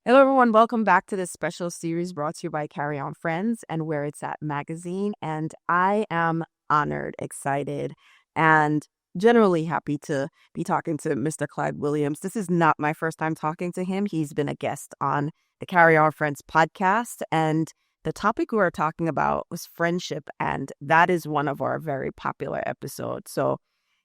Hello, everyone. Welcome back to this special series brought to you by On Friends and Where It's At magazine. And I am honored, excited, and generally happy to be talking to Mr. Clyde Williams. This is not my first time talking to him. He's been a guest on the Carry On Friends podcast. And the topic we were talking about was friendship. And that is one of our very popular episodes. So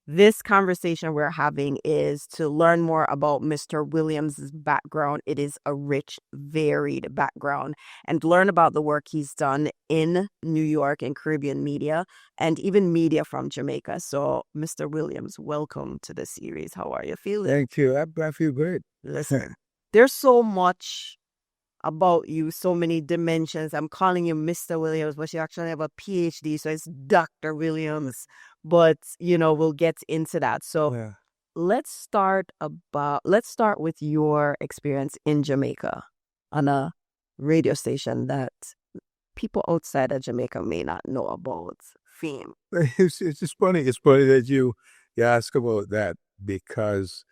this conversation we're having is to learn more about Mr. Williams' background. It is a rich, varied background, and learn about the work he's done in New York and Caribbean media and even media from Jamaica. So, Mr. Williams, welcome to the series. How are you feeling? Thank you. I feel great. Listen, there's so much about you, so many dimensions. I'm calling you Mr. Williams, but you actually have a PhD, so it's Dr. Williams. But we'll get into that. So Yeah. let's start with your experience in Jamaica on a radio station that people outside of Jamaica may not know about. Fame. It's just funny. It's funny that you ask about that because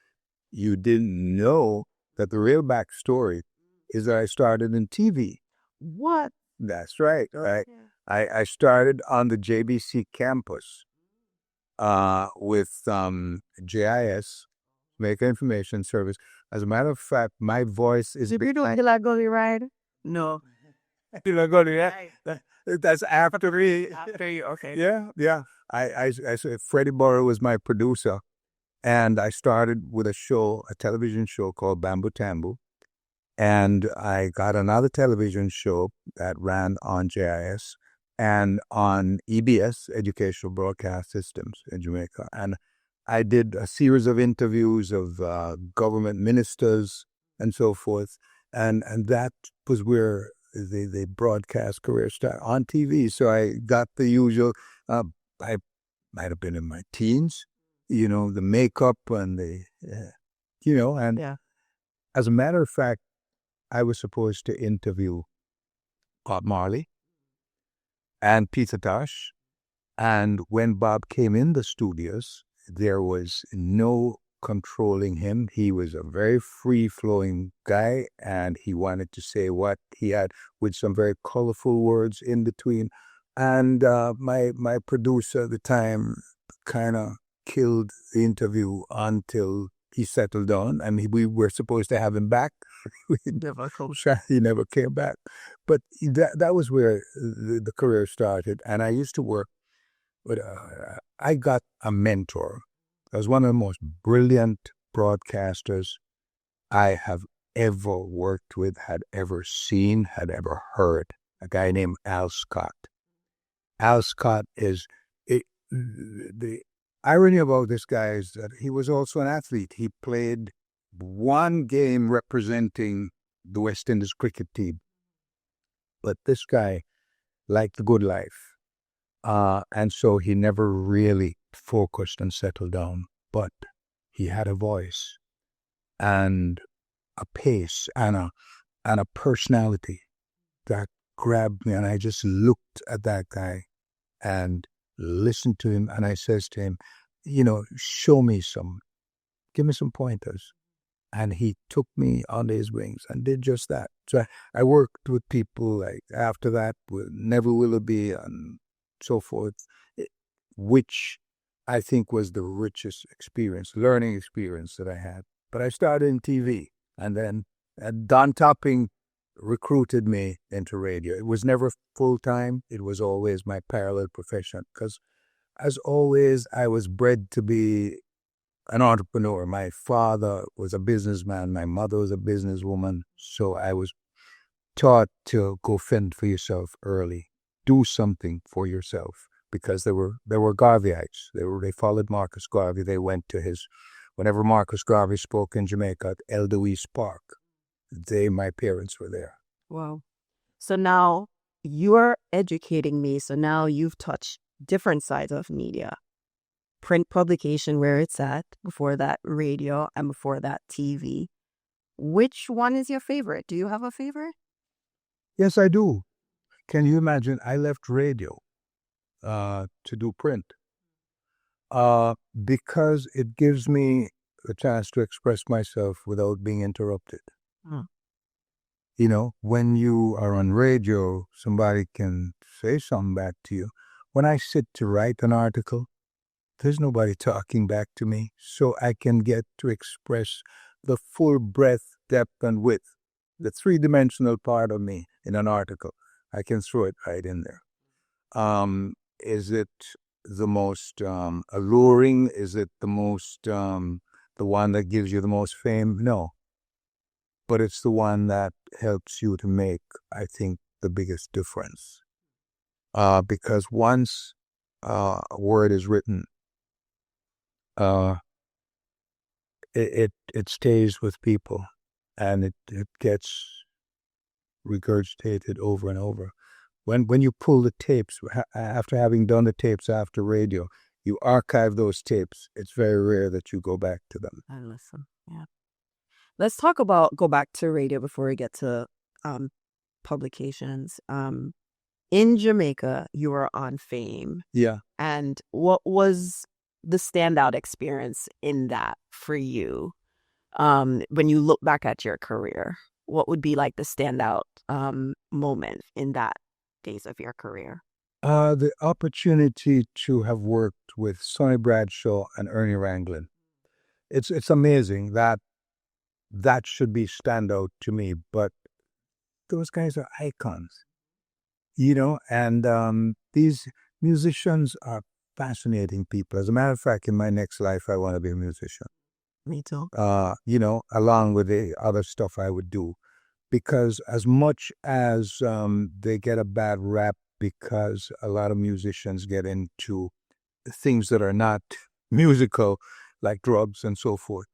you didn't know that the real backstory is that I started in TV. What? That's right. Yeah. I started on the JBC campus with JIS, Jamaica Information Service. As a matter of fact, my voice is... Did you do Gully Ride? No. That's after me. After you, okay. Yeah. I Freddie Burrow was my producer, and I started with a television show called Bamboo Tambu, and I got another television show that ran on JIS and on EBS, Educational Broadcast Systems in Jamaica, and I did a series of interviews of government ministers and so forth, and that was where the broadcast career started on TV. So I got the usual. I might have been in my teens, the makeup and and Yeah. as a matter of fact, I was supposed to interview Bob Marley and Peter Tosh, and when Bob came in the studios, there was no controlling him. He was a very free-flowing guy, and he wanted to say what he had with some very colorful words in between. And my producer at the time kind of killed the interview until he settled down, and we were supposed to have him back. He never came back. But that was where the career started, and I used to work with I got a mentor. I was one of the most brilliant broadcasters I have ever worked with, had ever seen, had ever heard. A guy named Al Scott. Al Scott the irony about this guy is that he was also an athlete. He played one game representing the West Indies cricket team. But this guy liked the good life. And so he never really focused and settled down. But he had a voice and a pace and a personality that grabbed me. And I just looked at that guy and listened to him. And I says to him, give me some pointers. And he took me under his wings and did just that. So I worked with people like after that with Neville Willoughby and so forth, which I think was the richest learning experience that I had. But I started in TV, and then Don Topping recruited me into radio. It was never full-time. It was always my parallel profession because, as always, I was bred to be an entrepreneur. My father was a businessman. My mother was a businesswoman. So I was taught to go fend for yourself early. Do something for yourself, because there were Garveyites. They followed Marcus Garvey. They went to whenever Marcus Garvey spoke in Jamaica at Eldowese Park. My parents were there. Wow. So now you're educating me. So now you've touched different sides of media. Print publication, where it's at, before that radio, and before that TV. Which one is your favorite? Do you have a favorite? Yes, I do. Can you imagine? I left radio to do print because it gives me a chance to express myself without being interrupted. When you are on radio, somebody can say something back to you. When I sit to write an article, there's nobody talking back to me, so I can get to express the full breadth, depth, and width, the three-dimensional part of me in an article. I can throw it right in there. Is it the most alluring? Is it the most, the one that gives you the most fame? No. But it's the one that helps you to make, I think, the biggest difference. Because once a word is written, it stays with people, and it gets regurgitated over and over. When you pull the tapes, after having done the tapes after radio, you archive those tapes. It's very rare that you go back to them. I listen. Yeah. Let's go back to radio before we get to publications. In Jamaica, you were on Fame. Yeah. And what was the standout experience in that for you? When you look back at your career, what would be like the standout moment in that days of your career? The opportunity to have worked with Sonny Bradshaw and Ernie Ranglin. It's amazing that should be standout to me, but those guys are icons, and these musicians are fascinating people. As a matter of fact, in my next life, I want to be a musician. Me too. Along with the other stuff I would do, because as much as they get a bad rap because a lot of musicians get into things that are not musical, like drugs and so forth,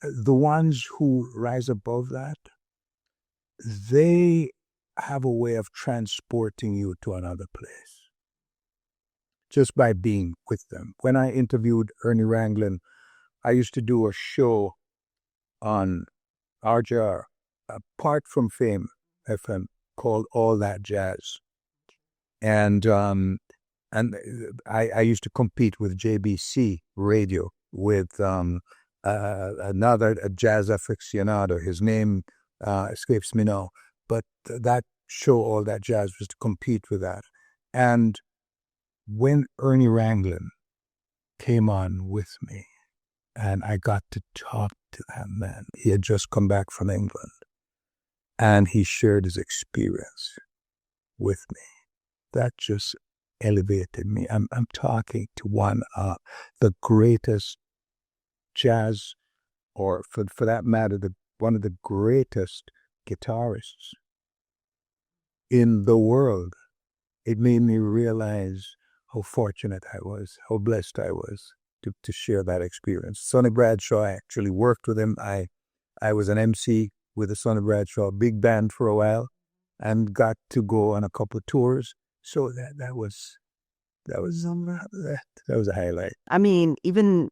the ones who rise above that, they have a way of transporting you to another place just by being with them. When I interviewed Ernie Ranglin, I used to do a show on RJR, apart from Fame FM, called All That Jazz. And I used to compete with JBC Radio with another jazz aficionado. His name escapes me now. But that show, All That Jazz, was to compete with that. And when Ernie Ranglin came on with me, and I got to talk to that man, he had just come back from England, and he shared his experience with me. That just elevated me. I'm talking to one of the greatest jazz, or for that matter, one of the greatest guitarists in the world. It made me realize how fortunate I was, how blessed I was to share that experience. Sonny Bradshaw, I actually worked with him. I was an MC with the Sonny Bradshaw big band for a while, and got to go on a couple of tours. So that was a highlight. I mean, even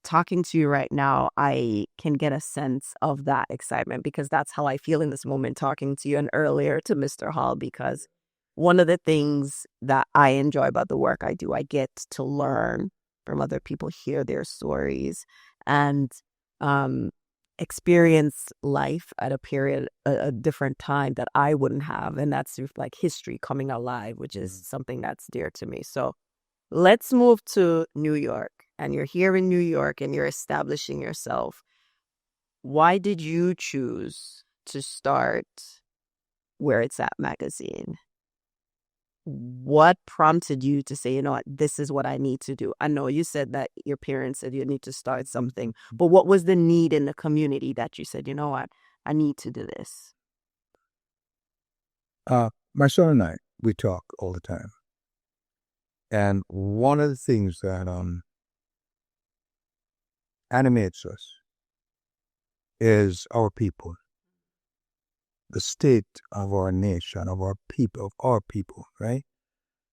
talking to you right now, I can get a sense of that excitement, because that's how I feel in this moment talking to you, and earlier to Mr. Hall, because one of the things that I enjoy about the work I do, I get to learn from other people, hear their stories, and experience life at a different time that I wouldn't have. And that's like history coming alive, which is something that's dear to me. So let's move to New York. And you're here in New York and you're establishing yourself. Why did you choose to start Where It's At magazine? What prompted you to say, you know what, this is what I need to do? I know you said that your parents said you need to start something, but what was the need in the community that you said, you know what, I need to do this? My son and I, we talk all the time. And one of the things that animates us is our people, the state of our nation, of our people, right?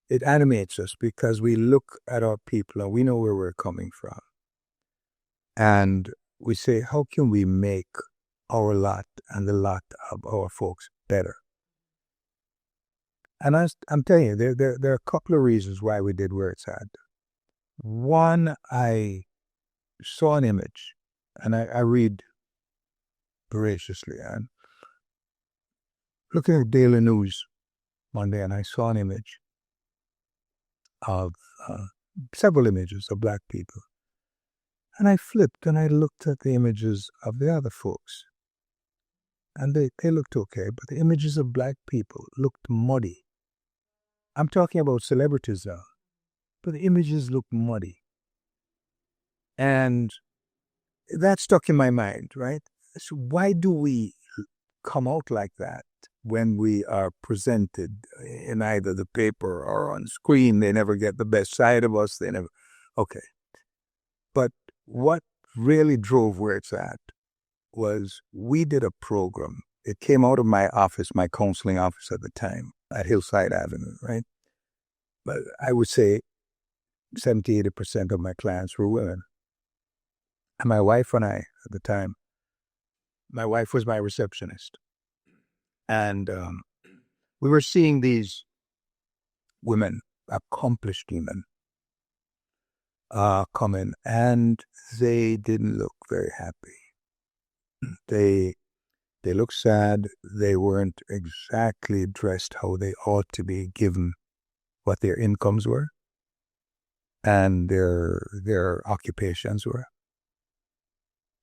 It animates us because we look at our people and we know where we're coming from. And we say, how can we make our lot and the lot of our folks better? And I'm telling you, there are a couple of reasons why we did Where It's At. One, I saw an image, and I read voraciously, and looking at Daily News one day, and I saw an image of several images of black people. And I flipped and I looked at the images of the other folks. And they looked okay, but the images of black people looked muddy. I'm talking about celebrities now, but the images looked muddy. And that stuck in my mind, right? So why do we come out like that when we are presented in either the paper or on screen? They never get the best side of us. They never. Okay. But what really drove Where It's At was we did a program. It came out of my office, my counseling office at the time at Hillside Avenue, right? But I would say 70, 80% of my clients were women. And my wife and I at the time, my wife was my receptionist. And we were seeing these women, accomplished women, come in, and they didn't look very happy. They looked sad. They weren't exactly dressed how they ought to be, given what their incomes were and their occupations were.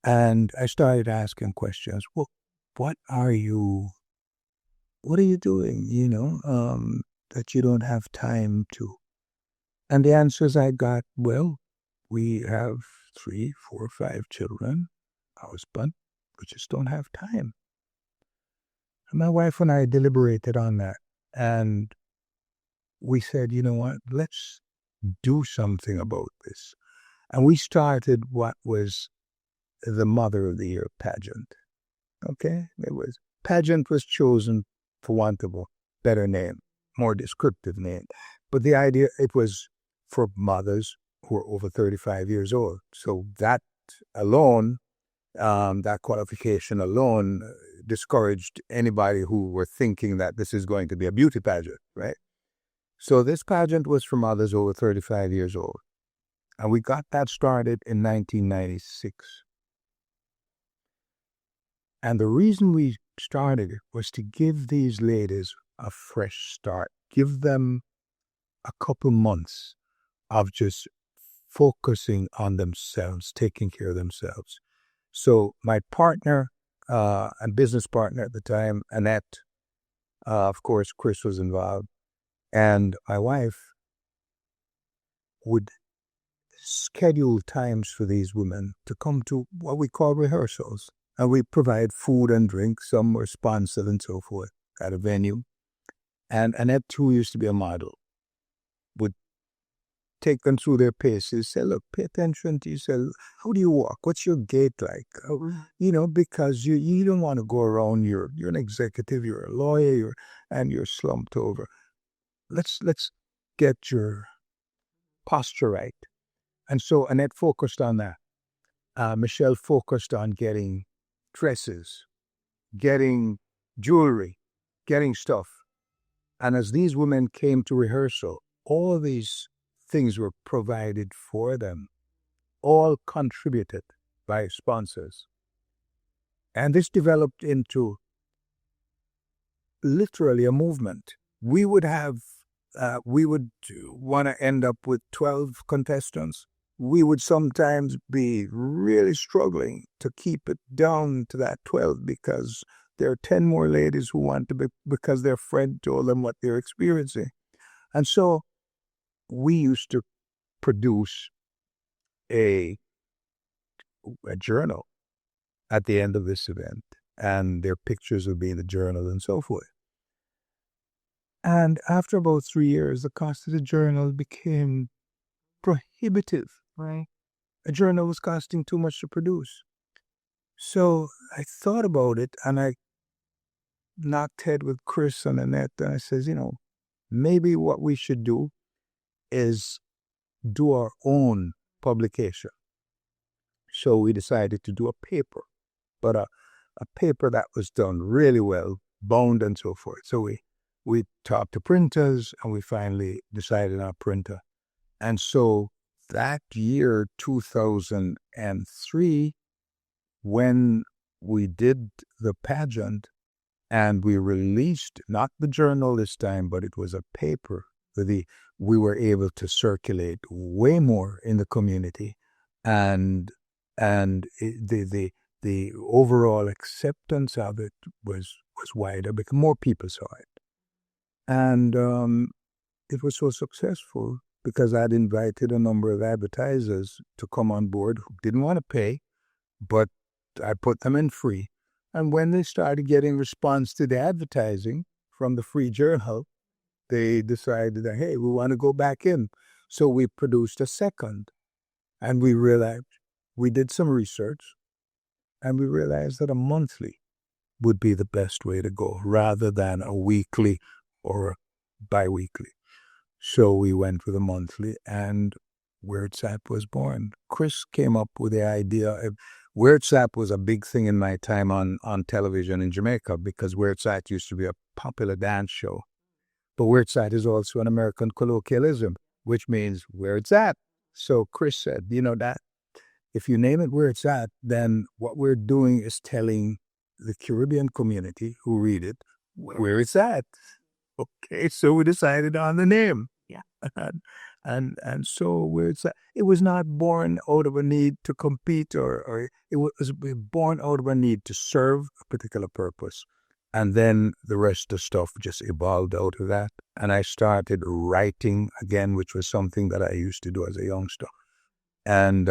And I started asking questions. Well, what are you doing, that you don't have time to? And the answers I got, well, we have 3, 4, 5 children, husband, we just don't have time. And my wife and I deliberated on that. And we said, you know what, let's do something about this. And we started what was the Mother of the Year pageant. Okay? Pageant was chosen for want of a better name, more descriptive name. But the idea, it was for mothers who are over 35 years old. So that alone, that qualification alone discouraged anybody who were thinking that this is going to be a beauty pageant, right? So this pageant was for mothers over 35 years old. And we got that started in 1996. And the reason we started it was to give these ladies a fresh start, give them a couple months of just focusing on themselves, taking care of themselves. So my partner and business partner at the time, Annette, of course, Chris was involved, and my wife would schedule times for these women to come to what we call rehearsals. And we provide food and drink. Some were sponsored and so forth at a venue. And Annette, who used to be a model, would take them through their paces, say, look, pay attention to yourself. How do you walk? What's your gait like? Because you don't want to go around, you're an executive, you're a lawyer, and you're slumped over. Let's get your posture right. And so Annette focused on that. Michelle focused on getting dresses, getting jewelry, getting stuff. And as these women came to rehearsal, all these things were provided for them, all contributed by sponsors. And this developed into literally a movement. We would want to end up with 12 contestants. We would sometimes be really struggling to keep it down to that 12 because there are 10 more ladies who want to be, because their friend told them what they're experiencing. And so we used to produce a journal at the end of this event, and their pictures would be in the journal and so forth. And after about 3 years, the cost of the journal became prohibitive. Right. A journal was costing too much to produce. So I thought about it, and I knocked head with Chris and Annette, and I says, maybe what we should do is do our own publication. So we decided to do a paper, but a paper that was done really well, bound and so forth. So we talked to printers, and we finally decided on a printer. And so that year, 2003, when we did the pageant, And we released, not the journal this time, but it was a paper that we were able to circulate way more in the community. And the overall acceptance of it was wider because more people saw it. And it was so successful because I'd invited a number of advertisers to come on board who didn't want to pay, but I put them in free. And when they started getting response to the advertising from the free journal, they decided that, hey, we want to go back in. So we produced a second. And we realized, we did some research, and we realized that a monthly would be the best way to go rather than a weekly or a bi-weekly. So we went with a monthly, and WhereItzAt was born. Chris came up with the idea of WhereItzAt was a big thing in my time on television in Jamaica because WhereItzAt used to be a popular dance show. But WhereItzAt is also an American colloquialism, which means where it's at. So Chris said, that if you name it WhereItzAt, then what we're doing is telling the Caribbean community who read it where it's at. Okay, so we decided on the name. Yeah. And so WhereItzAt, it was not born out of a need to compete or it was born out of a need to serve a particular purpose. And then the rest of the stuff just evolved out of that. And I started writing again, which was something that I used to do as a youngster. And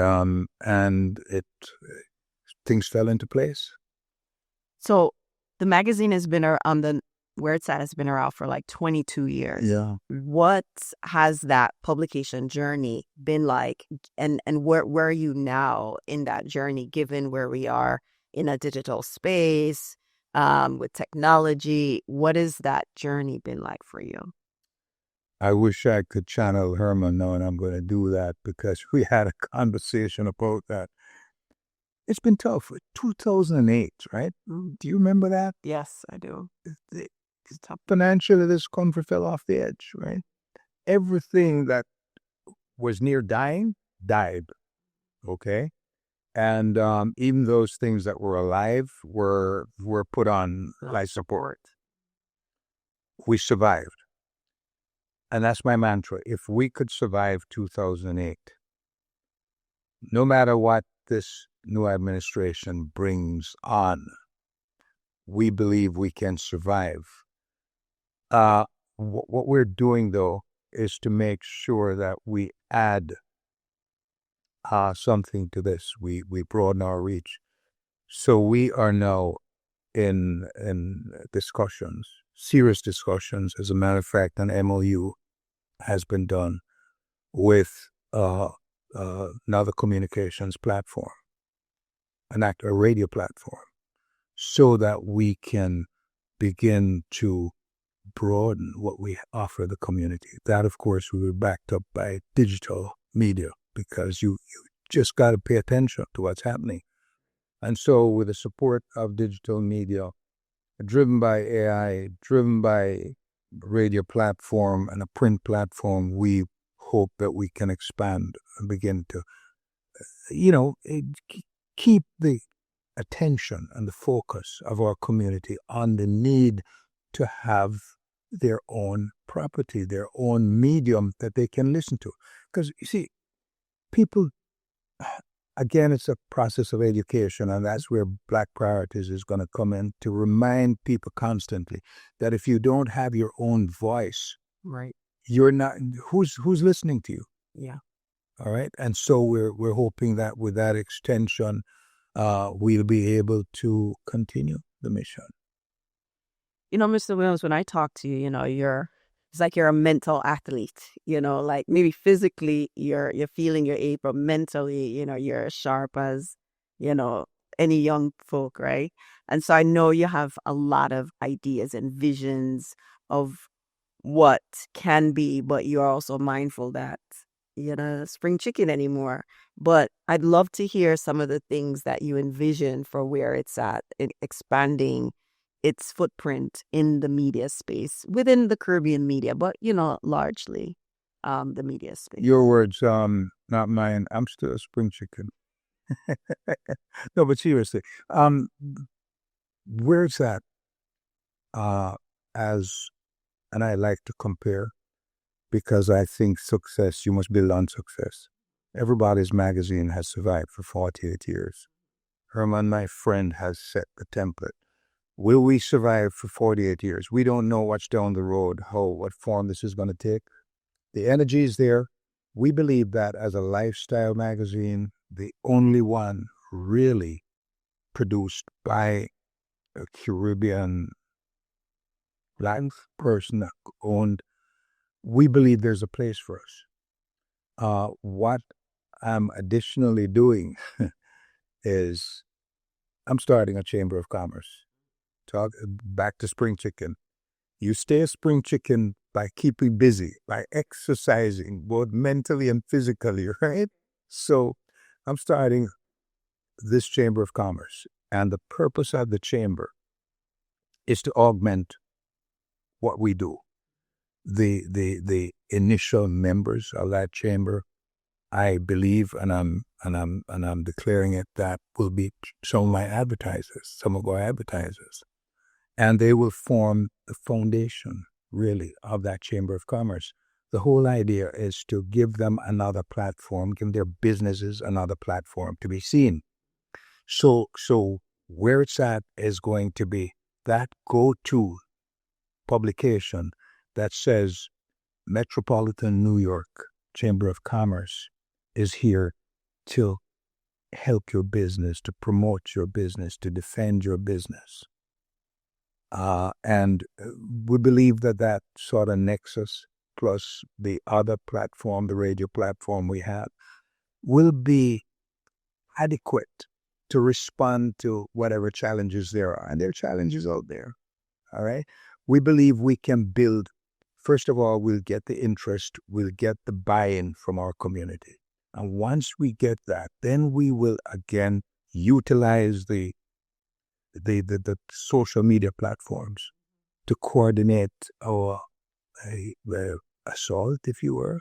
things fell into place. So the magazine has been on the WhereItzAt has been around for like 22 years. Yeah. What has that publication journey been like? And where are you now in that journey, given where we are in a digital space, with technology? What has that journey been like for you? I wish I could channel Herman now, and I'm going to do that because we had a conversation about that. It's been tough. 2008, right? Do you remember that? Yes, I do. It's tough financially. This country fell off the edge, right? Everything that was near dying died. Okay, and even those things that were alive were put on life support. We survived. And that's my mantra. If we could survive 2008, no matter what this new administration brings on, we believe we can survive. What we're doing, though, is to make sure that we add something to this. We broaden our reach. So we are now in discussions, serious discussions. As a matter of fact, an MOU has been done with another communications platform, a radio platform, so that we can begin to broaden what we offer the community. That, of course, we were backed up by digital media because you just got to pay attention to what's happening. And so with the support of digital media, driven by AI, driven by radio platform and a print platform, we hope that we can expand and begin to, keep the attention and the focus of our community on the need to have their own property, their own medium that they can listen to. Because, you see, people, again, it's a process of education, and that's where Black Priorities is going to come in, to remind people constantly that if you don't have your own voice, right, you're not, who's listening to you? Yeah. All right. And so we're hoping that with that extension, we'll be able to continue the mission. Mr. Williams, when I talk to you, it's like you're a mental athlete, like maybe physically you're feeling your age, but mentally, you're as sharp as, any young folk, right? And so I know you have a lot of ideas and visions of what can be, but you're also mindful that you're not a spring chicken anymore. But I'd love to hear some of the things that you envision for WhereItzAt, expanding its footprint in the media space within the Caribbean media, but largely the media space. Your words, not mine. I'm still a spring chicken. No, but seriously, WhereItzAt and I like to compare because I think success, you must build on success. Everybody's magazine has survived for 48 years. Herman, my friend, has set the template. Will we survive for 48 years? We don't know what's down the road, what form this is going to take. The energy is there. We believe that as a lifestyle magazine, the only one really produced by a Caribbean black person owned, we believe there's a place for us. What I'm additionally doing is I'm starting a chamber of commerce. Talk back to spring chicken. You stay a spring chicken by keeping busy, by exercising both mentally and physically, right? So I'm starting this chamber of commerce, and the purpose of the chamber is to augment what we do. The initial members of that chamber, I believe, and I'm declaring it, that will be some of our advertisers, and they will form the foundation, really, of that chamber of commerce. The whole idea is to give them another platform, give their businesses another platform to be seen. So where it's at is going to be that go-to publication that says Metropolitan New York Chamber of Commerce is here to help your business, to promote your business, to defend your business. And we believe that sort of nexus, plus the other platform, the radio platform we have, will be adequate to respond to whatever challenges there are. And there are challenges out there. All right. We believe we can build. First of all, we'll get the interest, we'll get the buy-in from our community. And once we get that, then we will again utilize the social media platforms to coordinate our assault, if you were,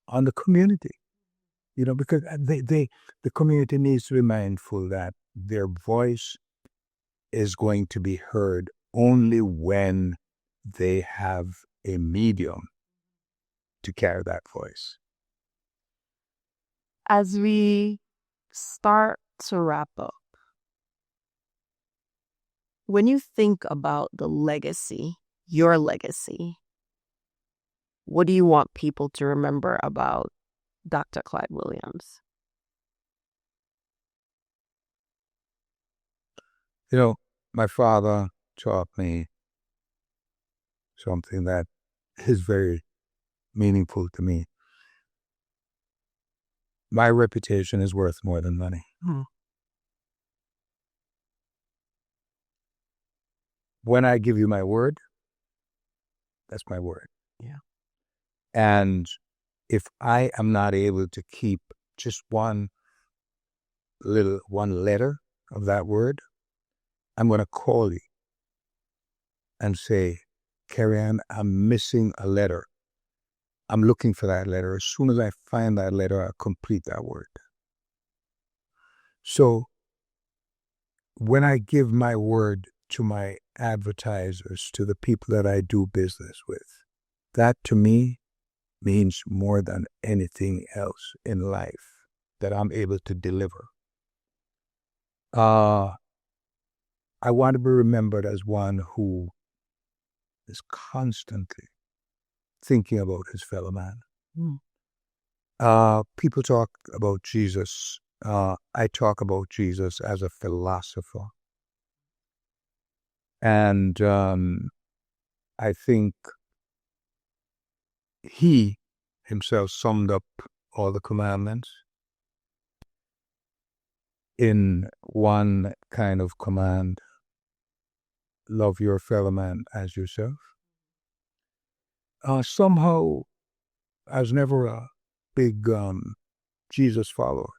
on the community. Because the community needs to be mindful that their voice is going to be heard only when they have a medium to carry that voice. As we start to wrap up, when you think about the legacy, your legacy, what do you want people to remember about Dr. Clyde Williams? My father taught me something that is very meaningful to me. My reputation is worth more than money. When I give you my word, that's my word. Yeah. And if I am not able to keep just one letter of that word, I'm going to call you and say, Carrie Ann, I'm missing a letter. I'm looking for that letter. As soon as I find that letter, I'll complete that word. So when I give my word to my advertisers, to the people that I do business with, that to me means more than anything else in life that I'm able to deliver. I want to be remembered as one who is constantly thinking about his fellow man. People talk about Jesus. I talk about Jesus as a philosopher. And I think he himself summed up all the commandments in one kind of command: love your fellow man as yourself. Somehow, I was never a big Jesus follower,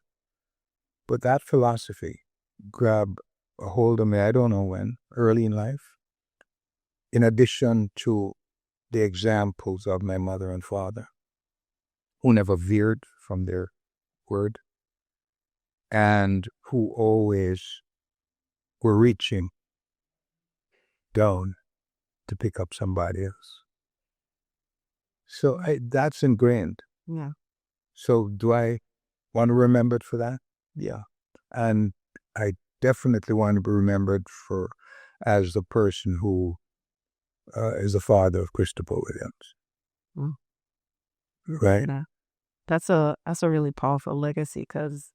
but that philosophy grabbed a hold of me, I don't know when, early in life, in addition to the examples of my mother and father, who never veered from their word and who always were reaching down to pick up somebody else. So that's ingrained. Yeah. So do I want to be remembered for that? Yeah. And I definitely want to be remembered for as the person who is the father of Christopher Williams. Mm. Right? Yeah. That's a really powerful legacy because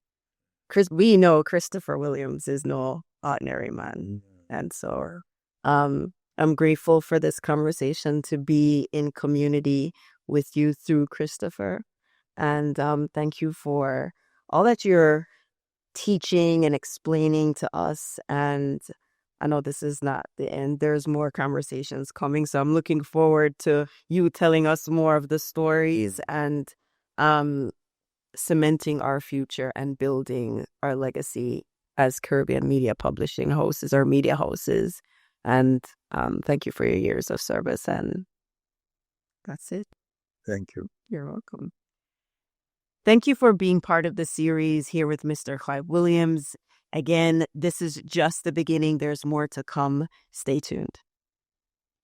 we know Christopher Williams is no ordinary man. And so I'm grateful for this conversation to be in community with you through Christopher. And thank you for all that you're teaching and explaining to us. And I know this is not the end. There's more conversations coming. So I'm looking forward to you telling us more of the stories and cementing our future and building our legacy as Caribbean media publishing houses or media houses. And thank you for your years of service. And that's it. Thank you. You're welcome. Thank you for being part of the series here with Mr. Clive Williams. Again, this is just the beginning. There's more to come. Stay tuned.